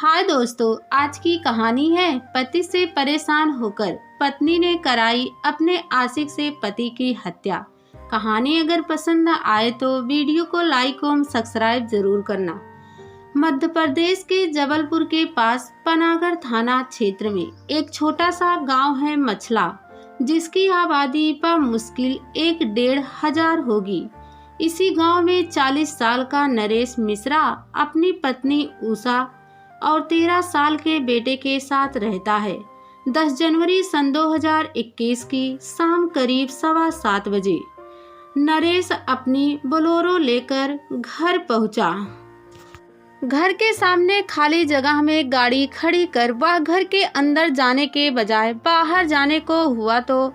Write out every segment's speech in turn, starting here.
हाय दोस्तों, आज की कहानी है पति से परेशान होकर पत्नी ने कराई अपने आशिक से पति की हत्या। कहानी अगर पसंद आए तो वीडियो को लाइक और सब्सक्राइब जरूर करना। मध्य प्रदेश के जबलपुर के पास पनागर थाना क्षेत्र में एक छोटा सा गांव है मछला, जिसकी आबादी पर मुश्किल 1-1,500 होगी। इसी गांव में 40 साल का नरेश मिश्रा अपनी पत्नी उषा और 13 साल के बेटे के साथ रहता है। 10 जनवरी सन 2021 की शाम करीब 7:15 बजे नरेश अपनी बोलेरो लेकर घर पहुंचा। घर के सामने खाली जगह में गाड़ी खड़ी कर वह घर के अंदर जाने के बजाय बाहर जाने को हुआ तो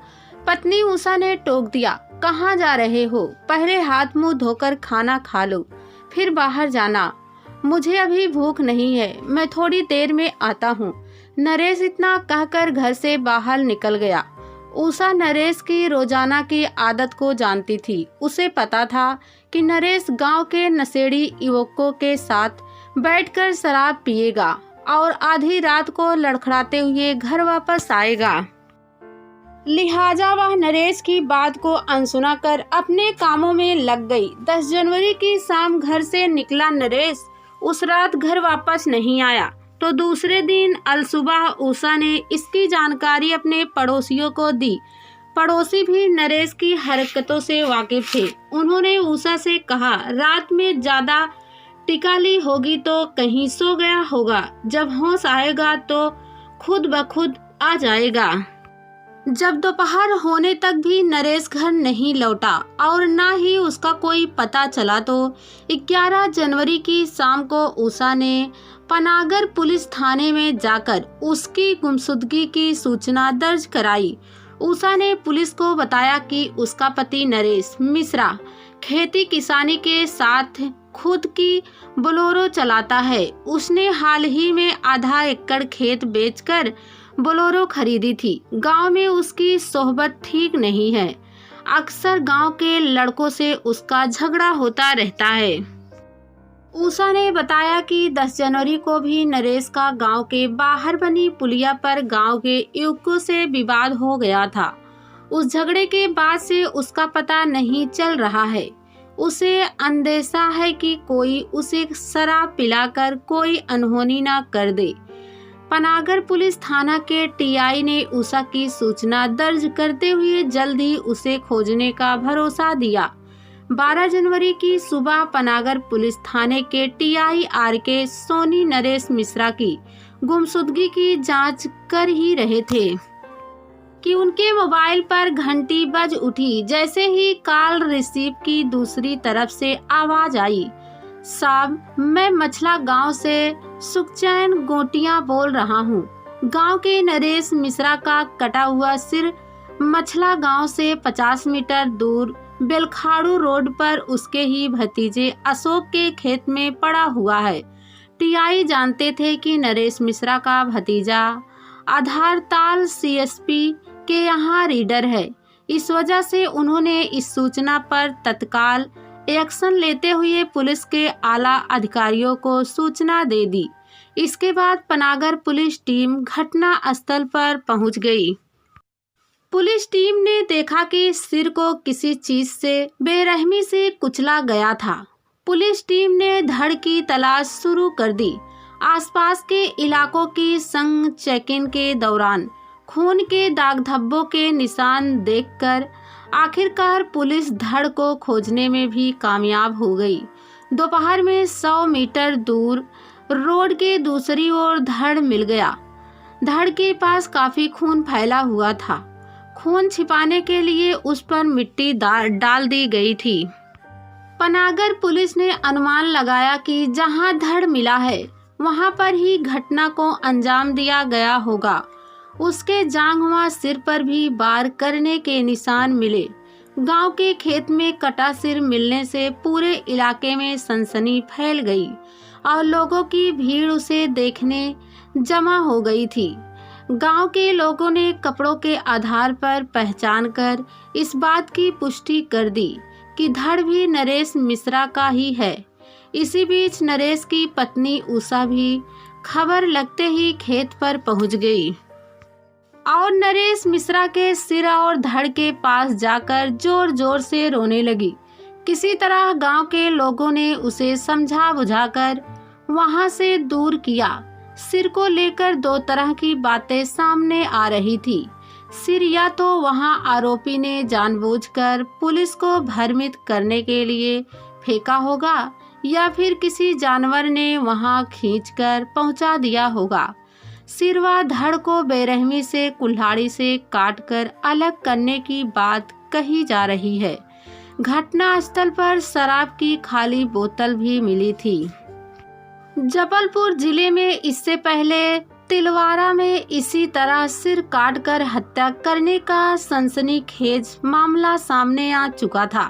पत्नी उषा ने टोक दिया, कहाँ जा रहे हो? पहले हाथ मुंह धोकर खाना खा लो, फिर बाहर जाना। मुझे अभी भूख नहीं है, मैं थोड़ी देर में आता हूँ। नरेश इतना कहकर घर से बाहर निकल गया। उषा नरेश की रोजाना की आदत को जानती थी। उसे पता था कि नरेश गांव के नशेड़ी युवकों के साथ बैठकर शराब पिएगा और आधी रात को लड़खड़ाते हुए घर वापस आएगा। लिहाजा वह नरेश की बात को अनसुना कर अपने कामों में लग गई। 10 जनवरी की शाम घर से निकला नरेश उस रात घर वापस नहीं आया तो दूसरे दिन अलसुबह उषा ने इसकी जानकारी अपने पड़ोसियों को दी। पड़ोसी भी नरेश की हरकतों से वाकिफ थे। उन्होंने उषा से कहा, रात में ज्यादा टिकाली होगी तो कहीं सो गया होगा, जब होश आएगा तो खुद ब खुद आ जाएगा। जब दोपहर होने तक भी नरेश घर नहीं लौटा और न ही उसका कोई पता चला तो 11 जनवरी की शाम को उषा ने पनागर पुलिस थाने में जाकर उसकी गुमशुदगी की सूचना दर्ज कराई। उषा ने पुलिस को बताया कि उसका पति नरेश मिश्रा खेती किसानी के साथ खुद की बोलेरो चलाता है। उसने हाल ही में आधा एकड़ खेत बेचकर बोलेरो खरीदी थी। गांव में उसकी सोहबत ठीक नहीं है। अक्सर गांव के लड़कों से उसका झगड़ा होता रहता है। उषा ने बताया कि 10 जनवरी को भी नरेश का गांव के बाहर बनी पुलिया पर गांव के युवकों से विवाद हो गया था। उस झगड़े के बाद से उसका पता नहीं चल रहा है। उसे अंदेशा है कि कोई उसे शराब पिलाकर कोई अनहोनी न कर दे। पनागर पुलिस थाना के टीआई ने उषा की सूचना दर्ज करते हुए जल्द ही उसे खोजने का भरोसा दिया। 12 जनवरी की सुबह पनागर पुलिस थाने के टीआई आरके सोनी नरेश मिश्रा की गुमशुदगी की जांच कर ही रहे थे कि उनके मोबाइल पर घंटी बज उठी। जैसे ही कॉल रिसीव की दूसरी तरफ से आवाज आई, साहब, मैं मछला गांव से सुखचैन गोटियां बोल रहा हूं। गांव के नरेश मिश्रा का कटा हुआ सिर मछला गांव से 50 मीटर दूर बेलखाड़ू रोड पर उसके ही भतीजे अशोक के खेत में पड़ा हुआ है। टीआई जानते थे कि नरेश मिश्रा का भतीजा आधारताल सीएसपी के यहाँ रीडर है। इस वजह से उन्होंने इस सूचना पर तत्काल एक्शन लेते हुए पुलिस के आला अधिकारियों को सूचना दे दी। इसके बाद पनागर पुलिस टीम घटना स्थल पर पहुंच गई। पुलिस टीम ने देखा कि सिर को किसी चीज से बेरहमी से कुचला गया था। पुलिस टीम ने धड़ की तलाश शुरू कर दी। आसपास के इलाकों की संग चेकिंग के दौरान खून के दाग धब्बों के निशान देखकर आखिरकार पुलिस धड़ को खोजने में भी कामयाब हो गई। दोपहर में 100 मीटर दूर रोड के दूसरी ओर धड़ मिल गया। धड़ के पास काफी खून फैला हुआ था। खून छिपाने के लिए उस पर मिट्टी डाल दी गई थी। पनागर पुलिस ने अनुमान लगाया कि जहां धड़ मिला है वहां पर ही घटना को अंजाम दिया गया होगा। उसके जांघवा सिर पर भी वार करने के निशान मिले। गांव के खेत में कटा सिर मिलने से पूरे इलाके में सनसनी फैल गई और लोगों की भीड़ उसे देखने जमा हो गई थी। गांव के लोगों ने कपड़ों के आधार पर पहचान कर इस बात की पुष्टि कर दी कि धड़ भी नरेश मिश्रा का ही है। इसी बीच नरेश की पत्नी उषा भी खबर लगते ही खेत पर पहुंच गई और नरेश मिश्रा के सिर और धड़ के पास जाकर जोर जोर से रोने लगी। किसी तरह गांव के लोगों ने उसे समझा बुझाकर वहां से दूर किया। सिर को लेकर दो तरह की बातें सामने आ रही थी। सिर या तो वहां आरोपी ने जानबूझकर पुलिस को भ्रमित करने के लिए फेंका होगा या फिर किसी जानवर ने वहां खींचकर पहुंचा दिया होगा। सिर व धड़ को बेरहमी से कुल्हाड़ी से काटकर अलग करने की बात कही जा रही है। घटनास्थल पर शराब की खाली बोतल भी मिली थी। जबलपुर जिले में इससे पहले तिलवारा में इसी तरह सिर काटकर हत्या करने का सनसनीखेज मामला सामने आ चुका था।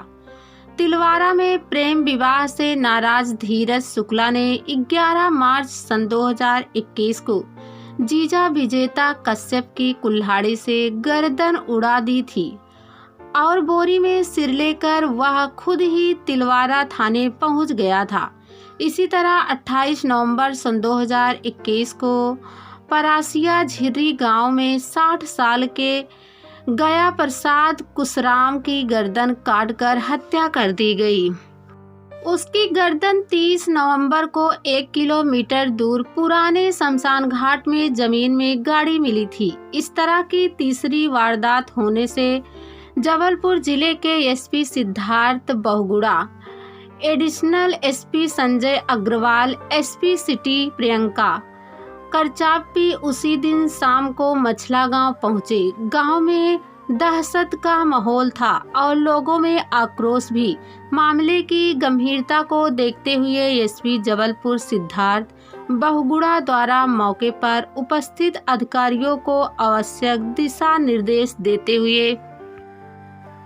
तिलवारा में प्रेम विवाह से नाराज धीरज शुक्ला ने 11 मार्च सन 2021 को जीजा विजेता कश्यप की कुल्हाड़ी से गर्दन उड़ा दी थी और बोरी में सिर लेकर वह खुद ही तिलवारा थाने पहुंच गया था। इसी तरह 28 नवंबर सन 2021 को परासिया झिर्री गांव में 60 साल के गया प्रसाद कुशराम की गर्दन काटकर हत्या कर दी गई। उसकी गर्दन 30 नवंबर को 1 किलोमीटर दूर पुराने शमशान घाट में जमीन में गाड़ी मिली थी। इस तरह की तीसरी वारदात होने से जबलपुर जिले के SP Siddharth Bahuguna, additional SP Sanjay Agrawal, SP city Priyanka Karchapi उसी दिन शाम को मछला गांव पहुंचे। गांव में दहशत का माहौल था और लोगों में आक्रोश भी। मामले की गंभीरता को देखते हुए एसपी जबलपुर सिद्धार्थ बहुगुणा द्वारा मौके पर उपस्थित अधिकारियों को आवश्यक दिशा निर्देश देते हुए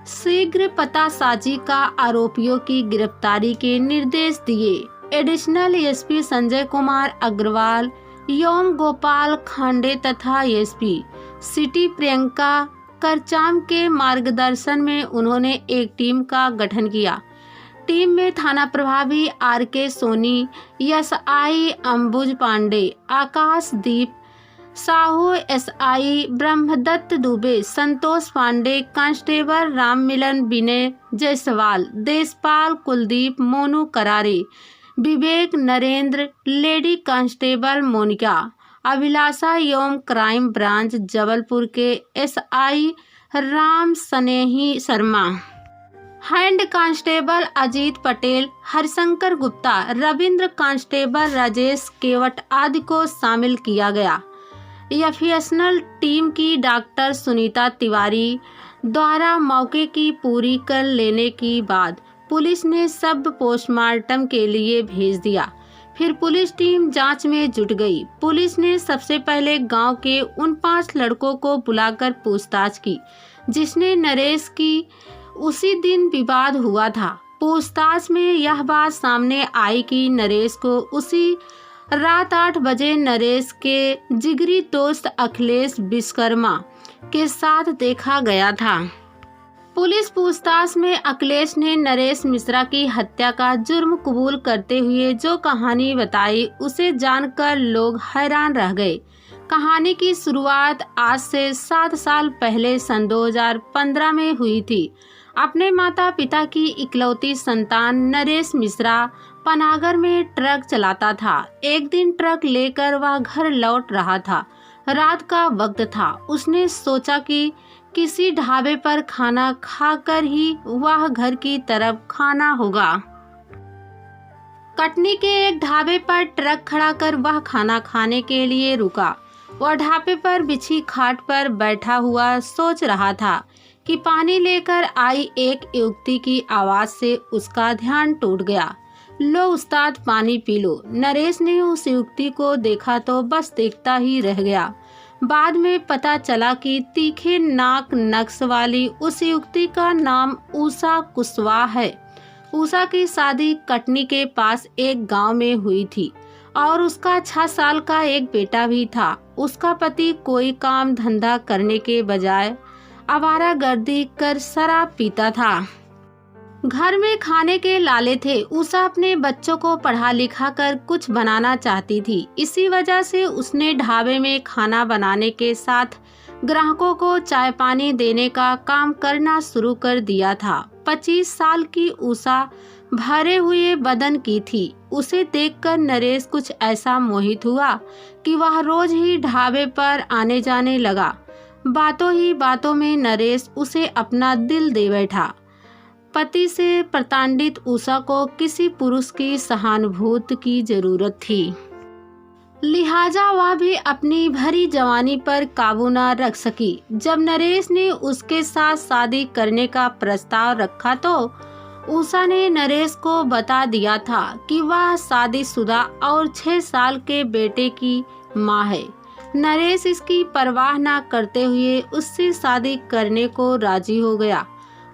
शीघ्र पतासाजी का आरोपियों की गिरफ्तारी के निर्देश दिए। एडिशनल एसपी संजय कुमार अग्रवाल, योम गोपाल खांडे तथा एसपी सिटी प्रियंका करचाम के मार्गदर्शन में उन्होंने एक टीम का गठन किया। टीम में थाना प्रभारी R K. Soni, SI Ambuj Pandey, Akashdeep Sahu, SI Brahmadutt Dubey, Santosh Pandey, constable Rammilan Vinay Jaiswal, Deshpal Kuldeep, Monu Karare, Vivek Narendra, lady constable Monika, Abhilasha एवं क्राइम ब्रांच जबलपुर के SI Ram Snehi Sharma, head constable Ajit Patel, Harishankar Gupta, Ravindra constable Rajesh Kewat आदि को शामिल किया गया। एफएसएल टीम की डॉक्टर सुनीता तिवारी द्वारा मौके की पूरी कर लेने के बाद पुलिस ने सब पोस्टमार्टम के लिए भेज दिया। फिर पुलिस टीम जांच में जुट गई। पुलिस ने सबसे पहले गांव के उन 5 लड़कों को बुलाकर पूछताछ की जिसने नरेश की उसी दिन विवाद हुआ था। पूछताछ में यह बात सामने आई कि नरेश को उसी रात 8 बजे नरेश के जिगरी दोस्त अखिलेश विश्वकर्मा के साथ देखा गया था। पुलिस पूछताछ में अखिलेश ने नरेश मिश्रा की हत्या का जुर्म कबूल करते हुए जो कहानी बताई उसे जानकर लोग हैरान रह गए। कहानी की शुरुआत आज से 7 साल पहले सन 2015 में हुई थी। अपने माता पिता की इकलौती संतान नरेश मिश्रा पनागर में ट्रक चलाता था। एक दिन ट्रक लेकर वह घर लौट रहा था। रात का वक्त था। उसने सोचा कि किसी ढाबे पर खाना खाकर ही वह घर की तरफ खाना होगा। कटनी के एक ढाबे पर ट्रक खड़ा कर वह खाना खाने के लिए रुका। वह ढाबे पर बिछी खाट पर बैठा हुआ सोच रहा था कि पानी लेकर आई एक युवती की आवाज से उसका ध्यान टूट गया। लो उस्ताद पानी पी लो। नरेश ने उस युवती को देखा तो बस देखता ही रह गया। बाद में पता चला कि तीखे नाक नक्श वाली उस युवती का नाम उषा कुशवाहा है। उषा की शादी कटनी के पास एक गांव में हुई थी और उसका 6 साल का एक बेटा भी था। उसका पति कोई काम धंधा करने के बजाय आवारागर्दी कर शराब पीता था। घर में खाने के लाले थे। उषा अपने बच्चों को पढ़ा लिखा कर कुछ बनाना चाहती थी। इसी वजह से उसने ढाबे में खाना बनाने के साथ ग्राहकों को चाय पानी देने का काम करना शुरू कर दिया था। 25 साल की उषा भरे हुए बदन की थी। उसे देखकर नरेश कुछ ऐसा मोहित हुआ कि वह रोज ही ढाबे पर आने जाने लगा। बातों ही बातों में नरेश उसे अपना दिल दे बैठा। पति से प्रताड़ित उषा को किसी पुरुष की सहानुभूति की जरूरत थी, लिहाजा वह भी अपनी भरी जवानी पर काबू न रख सकी। जब नरेश ने उसके साथ शादी करने का प्रस्ताव रखा तो उषा ने नरेश को बता दिया था कि वह शादीशुदा और 6 साल के बेटे की मां है। नरेश इसकी परवाह न करते हुए उससे शादी करने को राजी हो गया।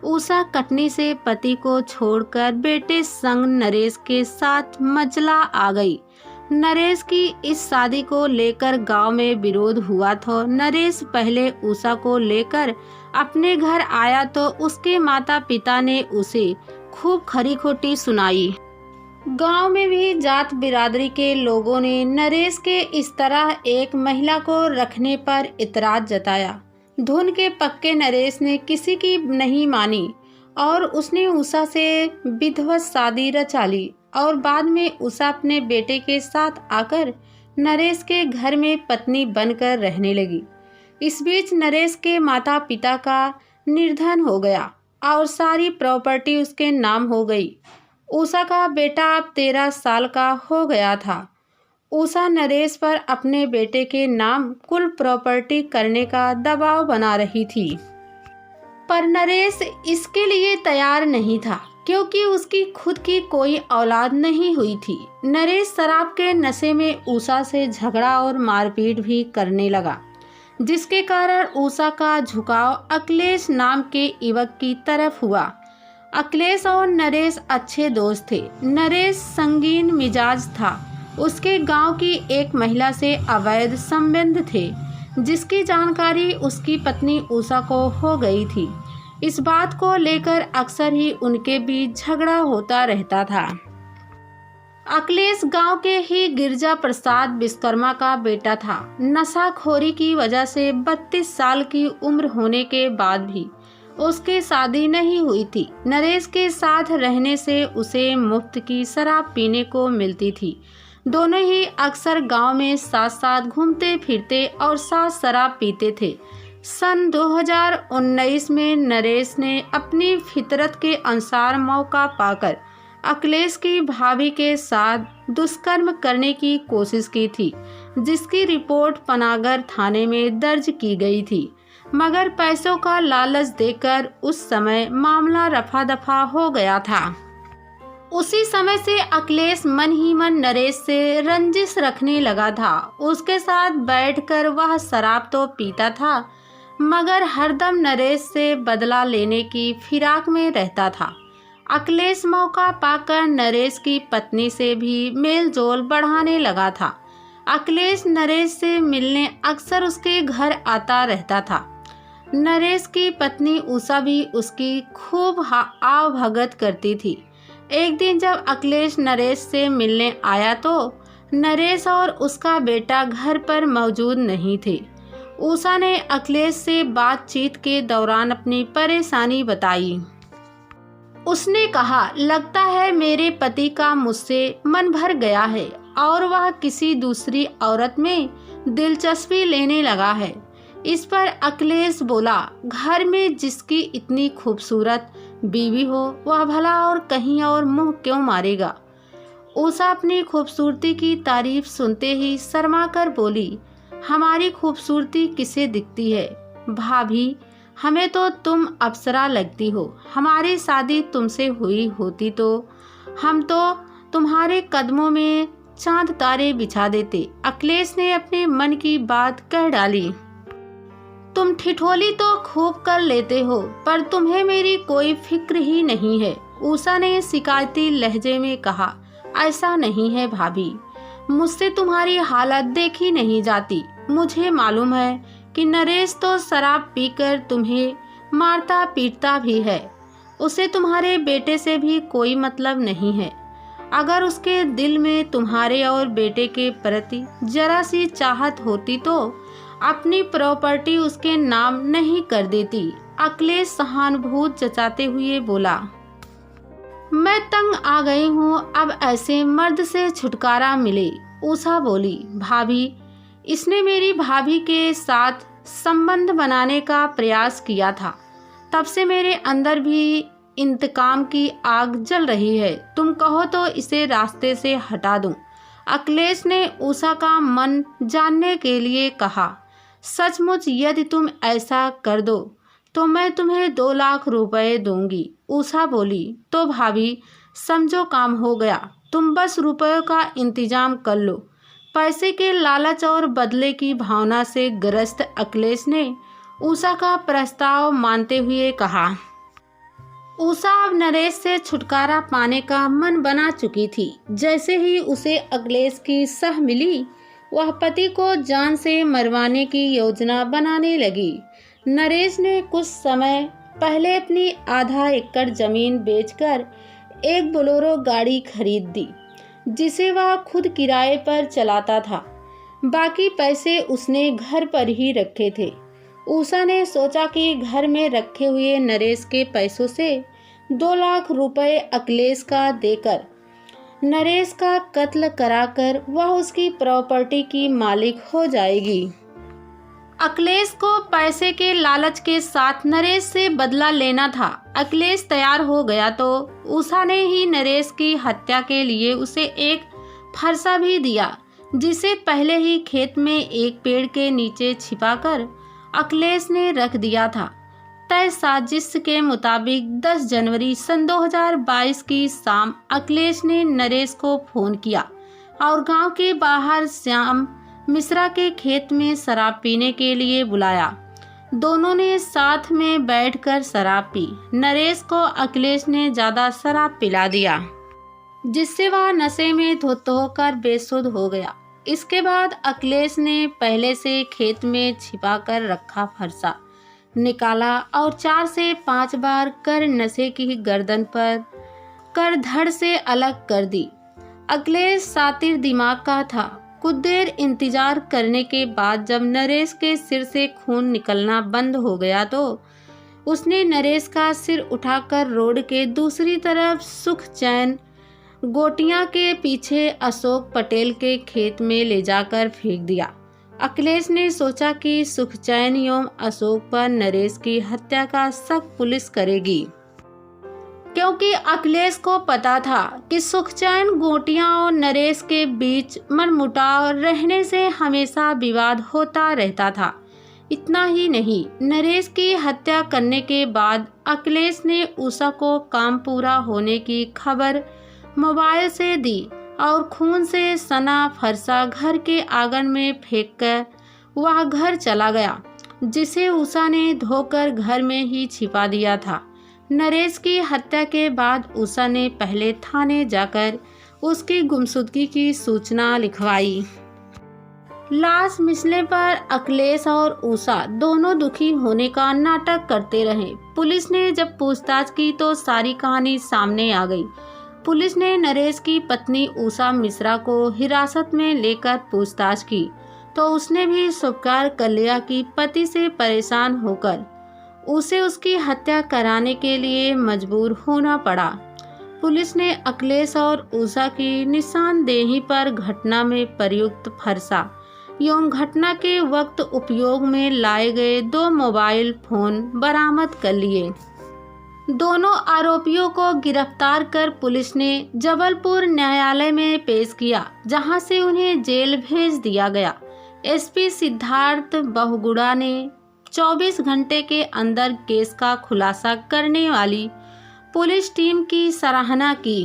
उषा कटनी से पति को छोड़कर बेटे संग नरेश के साथ मजला आ गई। नरेश की इस शादी को लेकर गांव में विरोध हुआ था। नरेश पहले उषा को लेकर अपने घर आया तो उसके माता पिता ने उसे खूब खरी खोटी सुनाई। गांव में भी जात बिरादरी के लोगों ने नरेश के इस तरह एक महिला को रखने पर इतराज जताया। धुन के पक्के नरेश ने किसी की नहीं मानी और उसने उषा से विधिवत शादी रचा ली और बाद में उषा अपने बेटे के साथ आकर नरेश के घर में पत्नी बनकर रहने लगी। इस बीच नरेश के माता पिता का निर्धन हो गया और सारी प्रॉपर्टी उसके नाम हो गई। उषा का बेटा अब 13 साल का हो गया था। उषा नरेश पर अपने बेटे के नाम कुल प्रॉपर्टी करने का दबाव बना रही थी, पर नरेश इसके लिए तैयार नहीं था क्योंकि उसकी खुद की कोई औलाद नहीं हुई थी। नरेश शराब के नशे में उषा से झगड़ा और मारपीट भी करने लगा, जिसके कारण उषा का झुकाव अखिलेश नाम के युवक की तरफ हुआ। अखिलेश और नरेश अच्छे दोस्त थे। नरेश संगीन मिजाज था। उसके गांव की एक महिला से अवैध संबंध थे, जिसकी जानकारी उसकी पत्नी उषा को हो गई थी। इस बात को लेकर अक्सर ही उनके बीच झगड़ा होता रहता था। अखिलेश गांव के ही गिरजा प्रसाद विश्वकर्मा का बेटा था। नशाखोरी की वजह से 32 साल की उम्र होने के बाद भी उसकी शादी नहीं हुई थी। नरेश के साथ रहने से उसे मुफ्त की शराब पीने को मिलती थी। दोनों ही अक्सर गांव में साथ साथ घूमते फिरते और साथ शराब पीते थे। सन 2019 में नरेश ने अपनी फितरत के अनुसार मौका पाकर अखिलेश की भाभी के साथ दुष्कर्म करने की कोशिश की थी, जिसकी रिपोर्ट पनागर थाने में दर्ज की गई थी, मगर पैसों का लालच देकर उस समय मामला रफा दफा हो गया था। उसी समय से अखिलेश मन ही मन नरेश से रंजिश रखने लगा था। उसके साथ बैठकर वह शराब तो पीता था, मगर हरदम नरेश से बदला लेने की फिराक में रहता था। अखिलेश मौका पाकर नरेश की पत्नी से भी मेल जोल बढ़ाने लगा था। अखिलेश नरेश से मिलने अक्सर उसके घर आता रहता था। नरेश की पत्नी उषा भी उसकी खूब आवभगत करती थी। एक दिन जब अखिलेश नरेश से मिलने आया तो नरेश और उसका बेटा घर पर मौजूद नहीं थे। उषा ने अखिलेश से बातचीत के दौरान अपनी परेशानी बताई। उसने कहा, लगता है मेरे पति का मुझसे मन भर गया है और वह किसी दूसरी औरत में दिलचस्पी लेने लगा है। इस पर अखिलेश बोला, घर में जिसकी इतनी खूबसूरत बीवी हो वह भला और कहीं और मुंह क्यों मारेगा। उषा अपनी खूबसूरती की तारीफ सुनते ही शर्मा कर बोली, हमारी खूबसूरती किसे दिखती है भाभी, हमें तो तुम अप्सरा लगती हो। हमारी शादी तुमसे हुई होती तो हम तो तुम्हारे कदमों में चांद तारे बिछा देते। अखिलेश ने अपने मन की बात कह डाली। तुम ठिठोली तो खूब कर लेते हो, पर तुम्हें मेरी कोई फिक्र ही नहीं है। उषा ने शिकायती लहजे में कहा, ऐसा नहीं है भाभी, मुझसे तुम्हारी हालत देखी नहीं जाती। मुझे मालूम है कि नरेश तो शराब पीकर तुम्हें मारता पीटता भी है। उसे तुम्हारे बेटे से भी कोई मतलब नहीं है। अगर उसके दिल में तुम्हारे और बेटे के प्रति जरा सी चाहत होती तो अपनी प्रॉपर्टी उसके नाम नहीं कर देती। अखिलेश सहानुभूति जताते हुए बोला, मैं तंग आ गई हूँ, अब ऐसे मर्द से छुटकारा मिले। उषा बोली, भाभी, इसने मेरी भाभी के साथ संबंध बनाने का प्रयास किया था। तब से मेरे अंदर भी इंतकाम की आग जल रही है। तुम कहो तो इसे रास्ते से हटा दूं। अखिलेश ने उषा का मन जानने के लिए कहा, सचमुच यदि तुम ऐसा कर दो तो मैं तुम्हें 2 लाख रुपए दूंगी। उषा बोली, तो भाभी समझो काम हो गया, तुम बस रुपयों का इंतजाम कर लो। पैसे के लालच और बदले की भावना से ग्रस्त अखिलेश ने उषा का प्रस्ताव मानते हुए कहा। उषा अब नरेश से छुटकारा पाने का मन बना चुकी थी। जैसे ही उसे अखिलेश की सह मिली, वह पति को जान से मरवाने की योजना बनाने लगी। नरेश ने कुछ समय पहले अपनी आधा एकड़ जमीन बेचकर एक बोलेरो गाड़ी खरीद दी, जिसे वह खुद किराए पर चलाता था। बाकी पैसे उसने घर पर ही रखे थे। उषा ने सोचा कि घर में रखे हुए नरेश के पैसों से 2 लाख रुपए अखिलेश का देकर नरेश का कत्ल कराकर वह उसकी प्रॉपर्टी की मालिक हो जाएगी। अखिलेश को पैसे के लालच के साथ नरेश से बदला लेना था। अखिलेश तैयार हो गया तो उषा ने ही नरेश की हत्या के लिए उसे एक फरसा भी दिया, जिसे पहले ही खेत में एक पेड़ के नीचे छिपाकर अखिलेश ने रख दिया था। तय साजिश के मुताबिक 10 जनवरी सन 2022 की शाम अखिलेश ने नरेश को फोन किया और गांव के बाहर श्याम मिश्रा के खेत में शराब पीने के लिए बुलाया। दोनों ने साथ में बैठकर शराब पी। नरेश को अखिलेश ने ज्यादा शराब पिला दिया, जिससे वह नशे में धुत होकर बेसुध हो गया। इसके बाद अखिलेश ने पहले से खेत में छिपा कर रखा फरसा निकाला और 4 से 5 बार कर नशे की गर्दन पर कर धड़ से अलग कर दी। अखिलेश सातिर दिमाग का था। कुछ देर इंतजार करने के बाद जब नरेश के सिर से खून निकलना बंद हो गया तो उसने नरेश का सिर उठाकर रोड के दूसरी तरफ सुखचैन गोटियां के पीछे अशोक पटेल के खेत में ले जाकर फेंक दिया। अखिलेश ने सोचा कि सुखचैन एवं अशोक पर नरेश की हत्या का शक पुलिस करेगी, क्योंकि अखिलेश को पता था कि सुखचैन गोटियां और नरेश के बीच मनमुटाव रहने से हमेशा विवाद होता रहता था। इतना ही नहीं, नरेश की हत्या करने के बाद अखिलेश ने उषा को काम पूरा होने की खबर मोबाइल से दी और खून से सना फरसा घर के आंगन में फेंककर वह घर चला गया, जिसे उषा ने धोकर घर में ही छिपा दिया था। नरेश की हत्या के बाद उषा ने पहले थाने जाकर उसकी गुमशुदगी की सूचना लिखवाई। लाश मिलने पर अखिलेश और उषा दोनों दुखी होने का नाटक करते रहे। पुलिस ने जब पूछताछ की तो सारी कहानी सामने आ गई। पुलिस ने नरेश की पत्नी उषा मिश्रा को हिरासत में लेकर पूछताछ की तो उसने भी स्वीकार कर लिया कि पति से परेशान होकर उसे उसकी हत्या कराने के लिए मजबूर होना पड़ा। पुलिस ने अखिलेश और उषा की निशानदेही पर घटना में प्रयुक्त फरसा एवं घटना के वक्त उपयोग में लाए गए 2 मोबाइल फोन बरामद कर लिए। दोनों आरोपियों को गिरफ्तार कर पुलिस ने जबलपुर न्यायालय में पेश किया, जहां से उन्हें जेल भेज दिया गया। एसपी सिद्धार्थ बहुगुणा ने 24 घंटे के अंदर केस का खुलासा करने वाली पुलिस टीम की सराहना की।